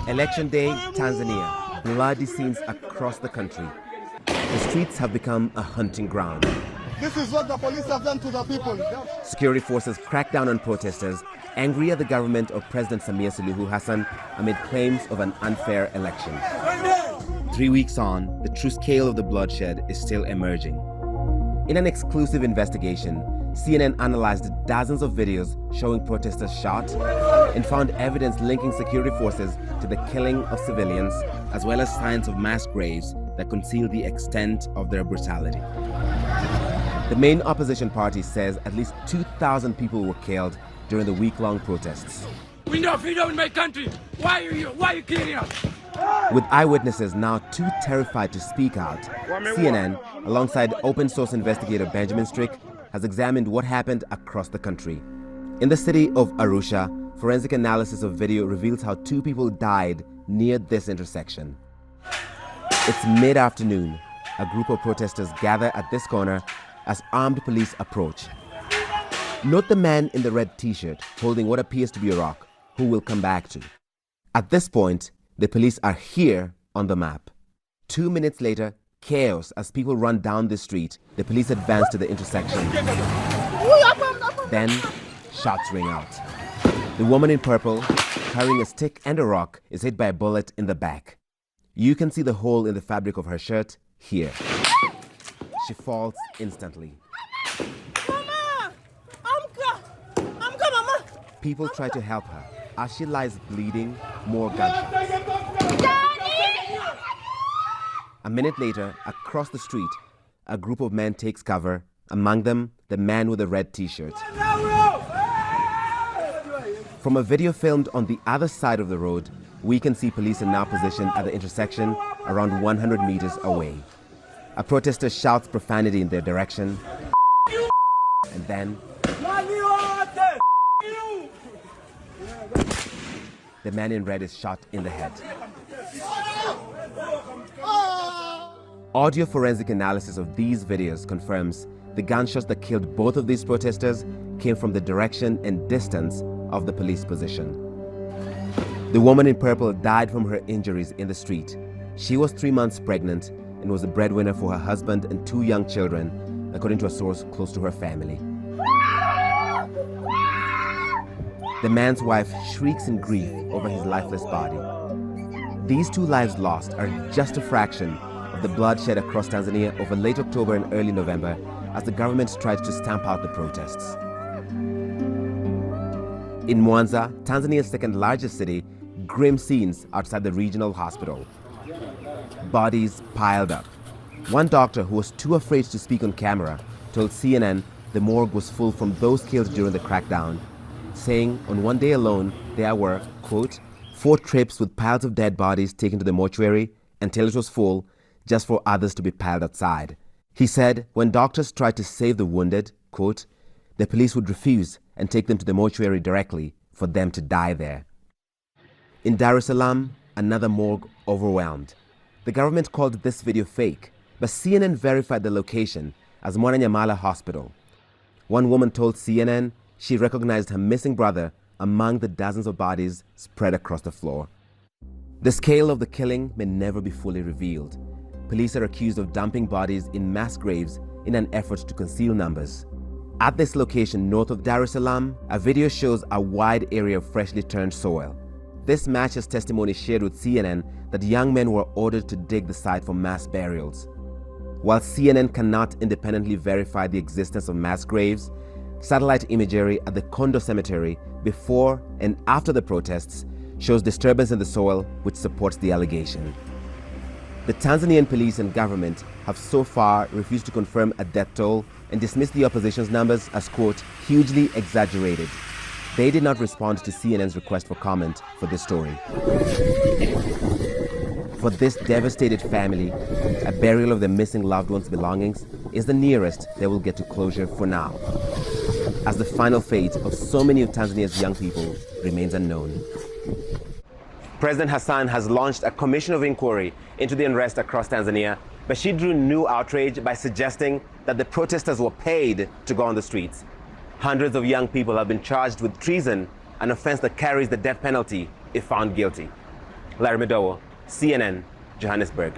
Election Day, Tanzania. Bloody scenes across the country. The streets have become a hunting ground. This is what the police have done to the people. Security forces crack down on protesters, angry at the government of President Samia Suluhu Hassan amid claims of an unfair election. 3 weeks on, the true scale of the bloodshed is still emerging. In an exclusive investigation, CNN analyzed dozens of videos showing protesters shot and found evidence linking security forces to the killing of civilians, as well as signs of mass graves that conceal the extent of their brutality. The main opposition party says at least 2,000 people were killed during the week-long protests. We know freedom in my country. Why are you killing us? With eyewitnesses now too terrified to speak out, CNN, alongside open-source investigator Benjamin Strick, has examined what happened across the country. In the city of Arusha, forensic analysis of video reveals how 2 people died near this intersection. It's mid-afternoon. A group of protesters gather at this corner as armed police approach. Note the man in the red t-shirt holding what appears to be a rock, who we'll come back to. At this point, the police are here on the map. 2 minutes later, chaos as people run down the street. The police advance to the intersection. Then, shots ring out. The woman in purple, carrying a stick and a rock, is hit by a bullet in the back. You can see the hole in the fabric of her shirt here. She falls instantly. People try to help her. As she lies bleeding, more gunshots. A minute later, across the street, a group of men takes cover, among them the man with the red t-shirt. From a video filmed on the other side of the road, we can see police are now positioned at the intersection around 100 meters away. A protester shouts profanity in their direction, and then the man in red is shot in the head. Audio forensic analysis of these videos confirms the gunshots that killed both of these protesters came from the direction and distance of the police position. The woman in purple died from her injuries in the street. She was 3 months pregnant and was the breadwinner for her husband and 2 young children, according to a source close to her family. The man's wife shrieks in grief over his lifeless body. These 2 lives lost are just a fraction of the bloodshed across Tanzania over late October and early November as the government tried to stamp out the protests. In Mwanza, Tanzania's second largest city, grim scenes outside the regional hospital. Bodies piled up. One doctor who was too afraid to speak on camera told CNN the morgue was full from those killed during the crackdown, saying on one day alone there were, quote, 4 trips with piles of dead bodies taken to the mortuary until it was full, just for others to be piled outside. He said when doctors tried to save the wounded, quote, the police would refuse and take them to the mortuary directly for them to die there. In Dar es Salaam, another morgue overwhelmed. The government called this video fake, but CNN verified the location as Mwananyamala Hospital. One woman told CNN she recognized her missing brother among the dozens of bodies spread across the floor. The scale of the killing may never be fully revealed. Police are accused of dumping bodies in mass graves in an effort to conceal numbers. At this location north of Dar es Salaam, a video shows a wide area of freshly turned soil. This matches testimony shared with CNN that young men were ordered to dig the site for mass burials. While CNN cannot independently verify the existence of mass graves, satellite imagery at the Kondo Cemetery before and after the protests shows disturbance in the soil, which supports the allegation. The Tanzanian police and government have so far refused to confirm a death toll and dismissed the opposition's numbers as, quote, hugely exaggerated. They did not respond to CNN's request for comment for this story. For this devastated family, a burial of their missing loved ones' belongings is the nearest they will get to closure for now, as the final fate of so many of Tanzania's young people remains unknown. President Hassan has launched a commission of inquiry into the unrest across Tanzania, but she drew new outrage by suggesting that the protesters were paid to go on the streets. Hundreds of young people have been charged with treason, an offense that carries the death penalty if found guilty. Larry Madowo, CNN, Johannesburg.